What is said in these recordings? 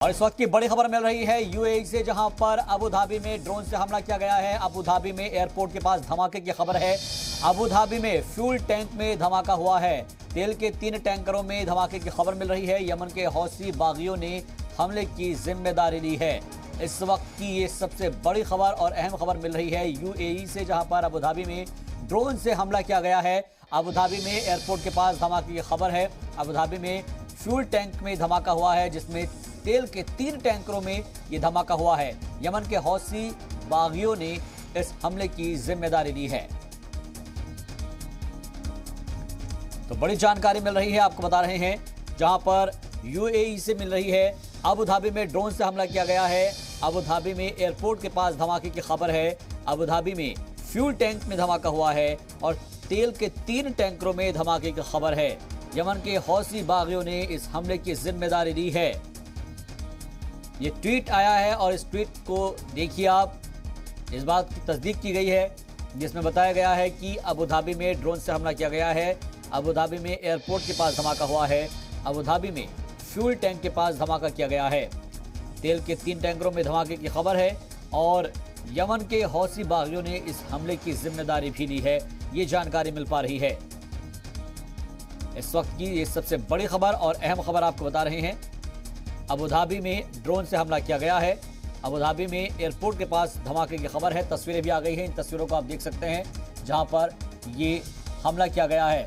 और इस वक्त की बड़ी खबर मिल रही है यूएई से, जहां पर अबू धाबी में ड्रोन से हमला किया गया है। अबू धाबी में एयरपोर्ट के पास धमाके की खबर है। अबू धाबी में फ्यूल टैंक में धमाका हुआ है। तेल के 3 टैंकरों में धमाके की खबर मिल रही है। यमन के हौसी बागियों ने हमले की जिम्मेदारी ली है। इस वक्त की ये सबसे बड़ी खबर और अहम खबर मिल रही है यूएई से, जहां पर अबू धाबी में ड्रोन से हमला किया गया है। अबू धाबी में एयरपोर्ट के पास धमाके की खबर है। अबू धाबी में फ्यूल टैंक में धमाका हुआ है, जिसमें तेल के 3 टैंकरों में यह धमाका हुआ है। यमन के हौसी बागियों ने इस हमले की जिम्मेदारी ली है। तो बड़ी जानकारी मिल रही है, आपको बता रहे हैं, जहां पर यूएई से मिल रही है। अबू धाबी में ड्रोन से हमला किया गया है। अबू धाबी में एयरपोर्ट के पास धमाके की खबर है। अबू धाबी में फ्यूल टैंक में धमाका हुआ है और तेल के 3 टैंकरों में धमाके की खबर है। यमन के हौसी बागियों ने इस हमले की जिम्मेदारी ली है। ये ट्वीट आया है और इस ट्वीट को देखिए आप। इस बात की तस्दीक की गई है, जिसमें बताया गया है कि अबू धाबी में ड्रोन से हमला किया गया है। अबू धाबी में एयरपोर्ट के पास धमाका हुआ है। अबू धाबी में फ्यूल टैंक के पास धमाका किया गया है। तेल के 3 टैंकरों में धमाके की खबर है और यमन के हौसी बागियों ने इस हमले की जिम्मेदारी भी ली है। ये जानकारी मिल पा रही है। इस वक्त की ये सबसे बड़ी खबर और अहम खबर आपको बता रहे हैं। अबू धाबी में ड्रोन से हमला किया गया है। अबू धाबी में एयरपोर्ट के पास धमाके की खबर है। तस्वीरें भी आ गई हैं। इन तस्वीरों को आप देख सकते हैं, जहां पर ये हमला किया गया है।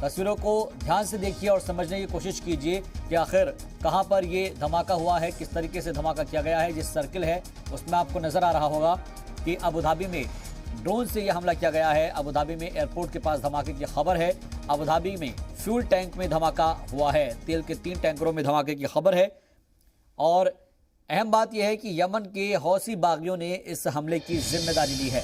तस्वीरों को ध्यान से देखिए और समझने की कोशिश कीजिए कि आखिर कहां पर ये धमाका हुआ है, किस तरीके से धमाका किया गया है। जिस सर्किल है उसमें आपको नजर आ रहा होगा कि अबू धाबी में ड्रोन से यह हमला किया गया है। अबू धाबी में एयरपोर्ट के पास धमाके की खबर है। अबू धाबी में फ्यूल टैंक में धमाका हुआ है। तेल के 3 टैंकरों में धमाके की खबर है। और अहम बात यह है कि यमन के हौसी बागियों ने इस हमले की जिम्मेदारी ली है।